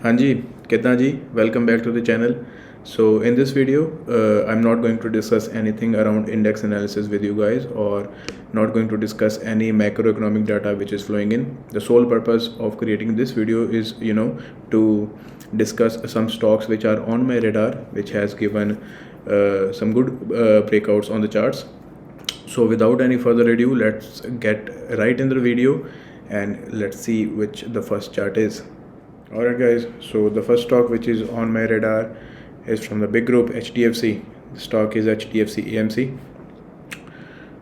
हाँ जी, कितना जी? Welcome back to the channel. So in this video, I'm not going to discuss anything around index analysis with you guys, or not going to discuss any macroeconomic data which is flowing in. The sole purpose of creating this video is, to discuss some stocks which are on my radar, which has given some good breakouts on the charts. So without any further ado, let's get right in the video and let's see which the first chart is. Alright guys, so the first stock which is on my radar is from the big group HDFC. The stock is HDFC AMC.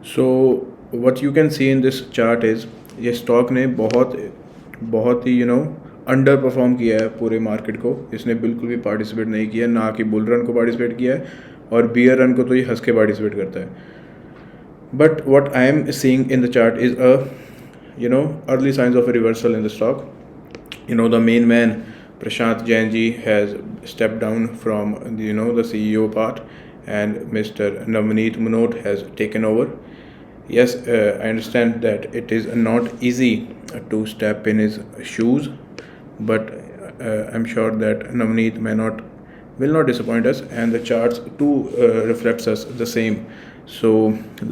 So what you can see in this chart is ये stock ने बहुत ही under perform किया है पूरे market को. इसने बिल्कुल भी पार्टिसिपेट नहीं किया, ना कि बुल रन को पार्टिसिपेट किया है, और बियर रन को तो ये हंस के पार्टिसिपेट करता है. But what I am seeing in the chart is early signs of a reversal in the stock. The main man Prashant Jain ji has stepped down from the CEO part, and Mr. Navneet Munot has taken over. Yes, I understand that it is not easy to step in his shoes, but I'm sure that Navneet will not disappoint us, and the charts too reflects us the same. So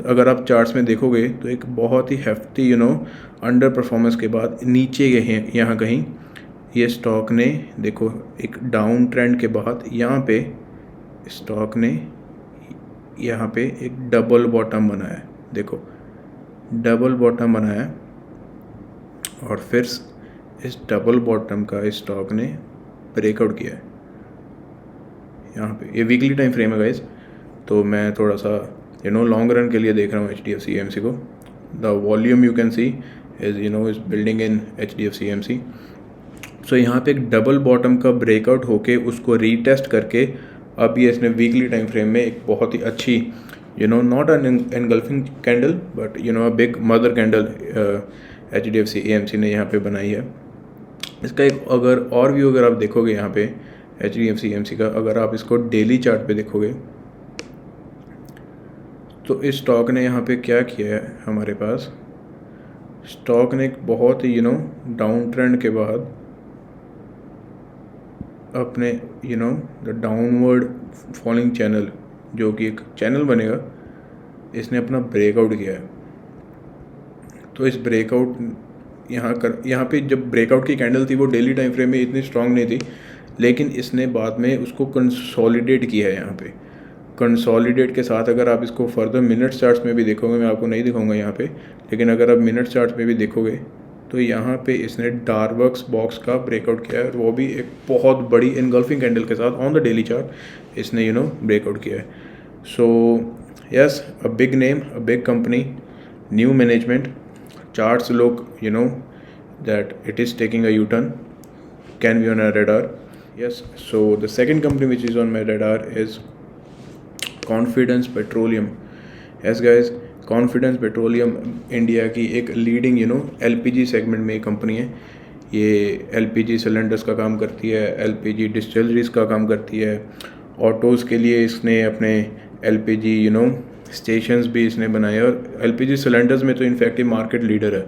अगर आप charts में देखोगे तो एक बहुत ही hefty under performance के बाद नीचे गए यहाँ कहीं ये स्टॉक ने, देखो, एक डाउन ट्रेंड के बाद यहाँ पे स्टॉक ने यहाँ पे एक डबल बॉटम बनाया है. देखो, डबल बॉटम बनाया है, और फिर इस डबल बॉटम का इस स्टॉक ने ब्रेकआउट किया है यहाँ पे. ये वीकली टाइम फ्रेम है गाइस, तो मैं थोड़ा सा लॉन्ग रन के लिए देख रहा हूँ HDFC AMC को. The volume you can see is is building in HDFC AMC. सो यहाँ पे एक डबल बॉटम का ब्रेकआउट होके उसको रीटेस्ट करके अब ये इसने वीकली टाइम फ्रेम में एक बहुत ही अच्छी not an engulfing candle but a big mother candle HDFC AMC ने यहाँ पे बनाई है. इसका एक और व्यू अगर आप देखोगे यहाँ पे HDFC AMC का, अगर आप इसको डेली चार्ट पे देखोगे तो इस स्टॉक ने यहाँ पे क्या किया है. हमारे पास स्टॉक ने एक बहुत ही डाउन ट्रेंड के बाद अपने द डाउनवर्ड फॉलिंग चैनल, जो कि एक चैनल बनेगा, इसने अपना ब्रेकआउट किया है. तो इस ब्रेकआउट यहाँ पे जब ब्रेकआउट की कैंडल थी वो डेली टाइम फ्रेम में इतनी स्ट्रांग नहीं थी, लेकिन इसने बाद में उसको कंसोलिडेट किया है. यहाँ पे कंसोलिडेट के साथ अगर आप इसको फर्दर मिनट्स चार्ट्स में भी देखोगे, मैं आपको नहीं दिखाऊंगा यहाँ पे, लेकिन अगर आप मिनट्स चार्ट्स में भी देखोगे तो यहाँ पे इसने डार्वर्क्स बॉक्स का ब्रेकआउट किया है, और वो भी एक बहुत बड़ी इनगल्फिंग कैंडल के साथ ऑन द डेली चार्ट इसने ब्रेकआउट किया है. So yes, a big name, a big company, new management, charts look that it is taking a U turn, can be on a radar. Yes, so the second company which is on my radar is Confidence Petroleum. Yes guys, Confidence Petroleum India की एक leading LPG segment में एक company है. ये LPG cylinders का काम करती है, LPG डिस्टिलरीज का काम करती है, ऑटोज़ के लिए इसने अपने LPG स्टेशंस भी इसने बनाए, और LPG सिलेंडर्स में तो इनफैक्ट ये मार्केट लीडर है.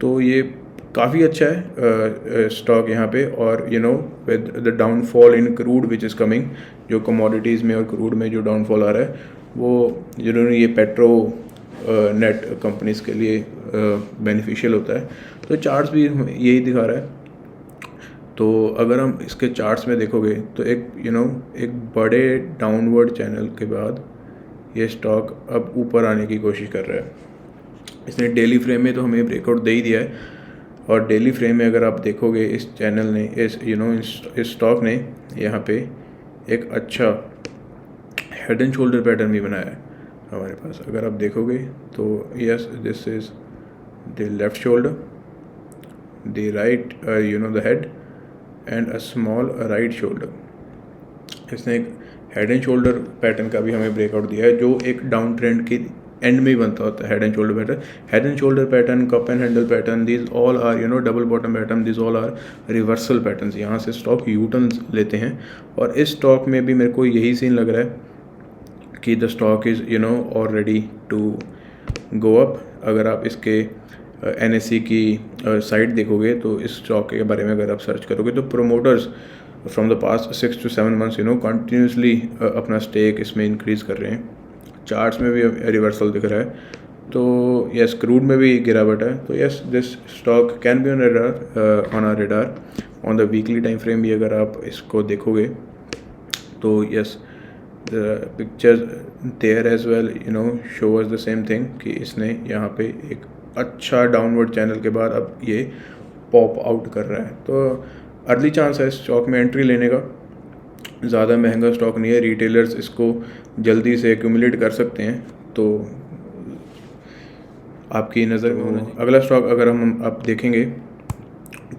तो ये काफ़ी अच्छा है स्टॉक यहाँ पे. और with the downfall in crude which is coming, जो कमोडिटीज़ में और क्रूड में जो डाउनफॉल आ रहा है वो ये पेट्रो नेट कंपनीज के लिए बेनिफिशियल होता है. तो चार्ट्स भी यही दिखा रहा है. तो अगर हम इसके चार्ट्स में देखोगे तो एक बड़े डाउनवर्ड चैनल के बाद ये स्टॉक अब ऊपर आने की कोशिश कर रहा है. इसने डेली फ्रेम में तो हमें ब्रेकआउट दे ही दिया है, और डेली फ्रेम में अगर आप देखोगे इस चैनल ने इस स्टॉक ने यहाँ पे एक अच्छा हेड एंड शोल्डर पैटर्न भी बनाया है हमारे पास. अगर आप देखोगे तो yes, this is the left shoulder, the right the head, and a small right shoulder. इसने एक हेड एंड शोल्डर पैटर्न का भी हमें ब्रेकआउट दिया है, जो एक डाउन ट्रेंड की एंड में ही बनता होता है. Head and shoulder pattern, head and shoulder pattern, cup and handle pattern, these all are double bottom pattern, these all are reversal patterns. यहाँ से स्टॉक यू टर्न लेते हैं, और इस स्टॉक में भी मेरे को यही सीन लग रहा है कि the stock is already to go up. अगर आप इसके NSE की साइट देखोगे तो इस स्टॉक के बारे में अगर आप सर्च करोगे तो promoters from the past 6 to 7 months continuously अपना स्टेक इसमें इंक्रीज़ कर रहे हैं। चार्ट्स में भी रिवर्सल दिख रहा है। तो यस, क्रूड में भी गिरावट है। तो yes, this stock can be on our radar on the weekly time frame भी अगर आप इसको देखोगे तो yes, the pictures there as well show us the same thing कि इसने यहाँ पे एक अच्छा डाउनवर्ड चैनल के बाद अब ये पॉप आउट कर रहा है। तो अर्ली चांस है स्टॉक में एंट्री लेने का। ज़्यादा महंगा स्टॉक नहीं है, रिटेलर्स इसको जल्दी से एक्यूमुलेट कर सकते हैं। तो आपकी नज़र में होना चाहिए। अगला स्टॉक अगर हम आप देखेंगे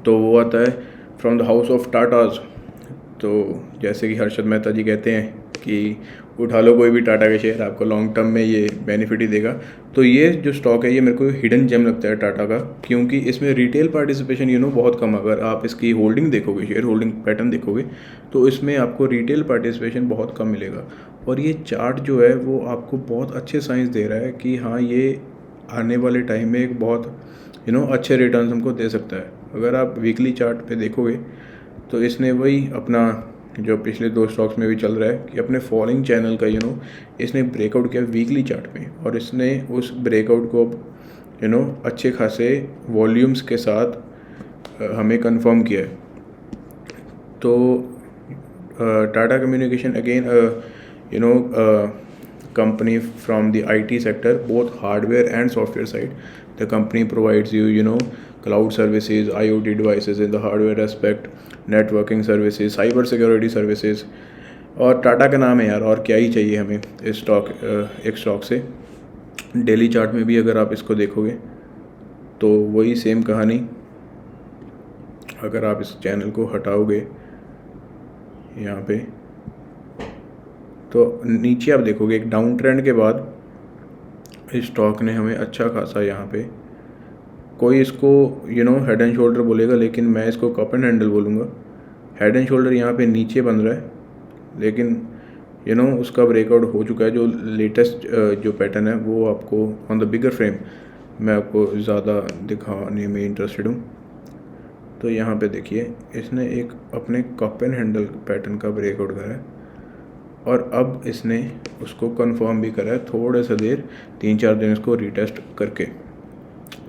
तो वो आता है from the house of Tatas. तो जैसे कि हर्षद मेहता जी कहते हैं कि उठा लो कोई भी टाटा के शेयर, आपको लॉन्ग टर्म में ये बेनिफिट ही देगा। तो ये जो स्टॉक है ये मेरे को हिडन जेम लगता है टाटा का, क्योंकि इसमें रिटेल पार्टिसिपेशन बहुत कम। अगर आप इसकी होल्डिंग देखोगे, शेयर होल्डिंग पैटर्न देखोगे तो इसमें आपको रिटेल पार्टिसिपेशन बहुत कम मिलेगा। और ये चार्ट जो है वो आपको बहुत अच्छे साइंस दे रहा है कि हाँ, ये आने वाले टाइम में एक बहुत अच्छे रिटर्न्स हमको दे सकता है। अगर आप वीकली चार्ट पे देखोगे तो इसने वही अपना जो पिछले 2 स्टॉक्स में भी चल रहा है कि अपने फॉलिंग चैनल का इसने ब्रेकआउट किया वीकली चार्ट पे, और इसने उस ब्रेकआउट को अच्छे खासे वॉल्यूम्स के साथ हमें कंफर्म किया है। तो Tata communication again company from the IT sector, both hardware and software side. The company provides you cloud services, IoT devices in the hardware aspect, networking services, cyber security services. और टाटा का नाम है यार, और क्या ही चाहिए हमें इस एक स्टॉक से। डेली चार्ट में भी अगर आप इसको देखोगे तो वही सेम कहानी। अगर आप इस चैनल को हटाओगे यहाँ पे तो नीचे आप देखोगे एक डाउन ट्रेंड के बाद इस स्टॉक ने हमें अच्छा खासा यहाँ पे, कोई इसको हेड एंड शोल्डर बोलेगा, लेकिन मैं इसको कप एंड हैंडल बोलूँगा। हेड एंड शोल्डर यहाँ पे नीचे बन रहा है, लेकिन उसका ब्रेकआउट हो चुका है। जो लेटेस्ट जो पैटर्न है वो आपको ऑन द बिगर फ्रेम मैं आपको ज़्यादा दिखाने में इंटरेस्टेड हूँ। तो यहाँ पे देखिए इसने एक अपने कप एंड हैंडल पैटर्न का ब्रेकआउट करा है, और अब इसने उसको कंफर्म भी करा है थोड़े सा देर 3-4 दिन इसको रीटेस्ट करके।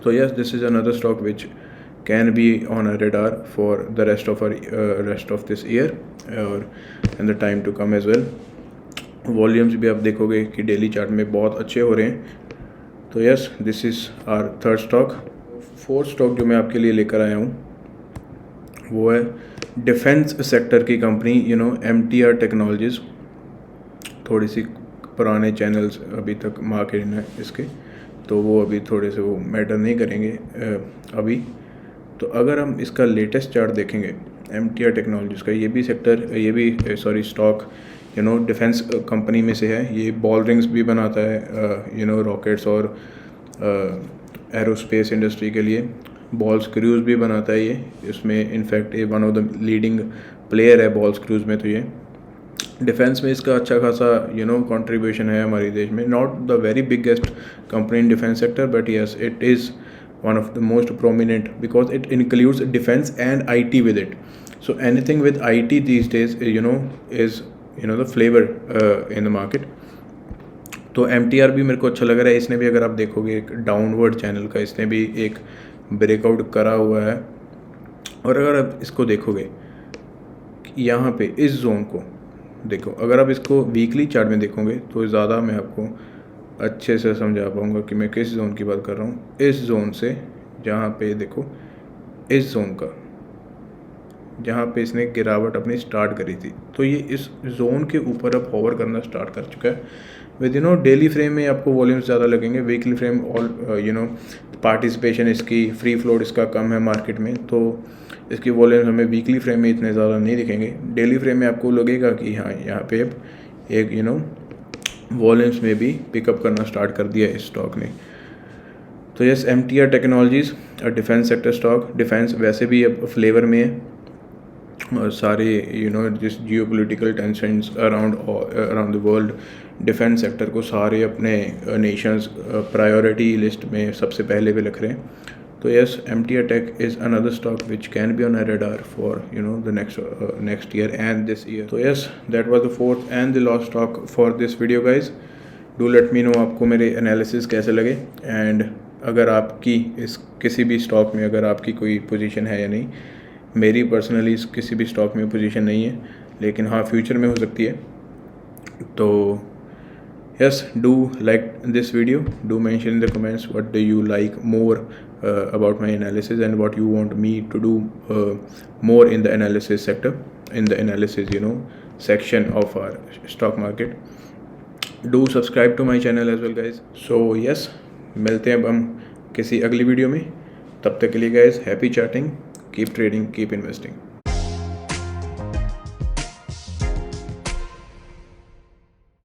तो yes, this is another stock which can be on a radar for the rest of this year और in the time to come as well. Volumes भी आप देखोगे कि डेली चार्ट में बहुत अच्छे हो रहे हैं। तो yes, this is our third stock. Fourth stock जो मैं आपके लिए लेकर आया हूँ वो है डिफेंस सेक्टर की कंपनी MTR टेक्नोलॉजीज़। थोड़ी सी पुराने चैनल्स अभी तक मार्केट में इसके, तो वो अभी थोड़े से वो मैटर नहीं करेंगे अभी। तो अगर हम इसका लेटेस्ट चार्ट देखेंगे MTR टेक्नोलॉजीज़ का, ये भी स्टॉक डिफेंस कंपनी में से है। ये बॉल रिंग्स भी बनाता है रॉकेट्स और एरोस्पेस इंडस्ट्री के लिए। बॉल स्क्रूज भी बनाता है ये। इसमें इनफैक्ट ये one of the leading player है बॉल स्क्रूज में। तो ये डिफेंस में इसका अच्छा खासा कंट्रीब्यूशन है हमारे देश में। Not the very biggest company in defence sector, but yes, it is one of the most prominent because it includes defense and IT with it. So anything with IT these days is the flavor in the market. तो MTR भी मेरे को अच्छा लग रहा है। इसने भी अगर आप देखोगे एक डाउनवर्ड चैनल का इसने भी एक ब्रेकआउट करा हुआ है। और अगर आप इसको देखोगे यहाँ पे इस जोन को देखो, अगर आप इसको वीकली चार्ट में देखोगे तो ज़्यादा मैं आपको अच्छे से समझा पाऊँगा कि मैं किस जोन की बात कर रहा हूँ। इस जोन से जहाँ पे देखो, इस जोन का जहाँ पे इसने गिरावट अपनी स्टार्ट करी थी, तो ये इस जोन के ऊपर अब होवर करना स्टार्ट कर चुका है। विद डेली फ्रेम में आपको वॉल्यूम्स ज़्यादा लगेंगे। वीकली फ्रेम ऑल पार्टिसिपेशन इसकी, फ्री फ्लोट इसका कम है मार्केट में, तो इसकी वॉल्यूम्स हमें वीकली फ्रेम में इतने ज़्यादा नहीं दिखेंगे। डेली फ्रेम में आपको लगेगा कि हाँ, यहाँ पे अब एक वॉल्यूम्स में भी पिकअप करना स्टार्ट कर दिया इस स्टॉक ने। तो yes, MTR technologies defence sector stock. Defence वैसे भी अब फ्लेवर में है, और सारे जिस geopolitical tensions around the world, defence sector को सारे अपने नेशंस प्रायोरिटी लिस्ट में सबसे पहले पे रख रहे हैं। तो yes, MTR Tech is another stock which can be on a radar for the next year and this year. So yes, that was the fourth and the last stock for this video guys. Do let me know आपको मेरे analysis कैसे लगे, and अगर आपकी इस किसी भी stock में अगर आपकी कोई पोजीशन है या नहीं. मेरी पर्सनली इस किसी भी स्टॉक में पोजीशन नहीं है, लेकिन हाँ फ्यूचर में हो सकती है. तो yes, do like this video, do mention in the comments what do you like more about my analysis and what you want me to do more in the analysis sector, in the analysis section of our stock market. Do subscribe to my channel as well guys. So yes, मिलते हैं अब हम किसी अगली video में. तब तक के लिए guys, happy charting, keep trading, keep investing.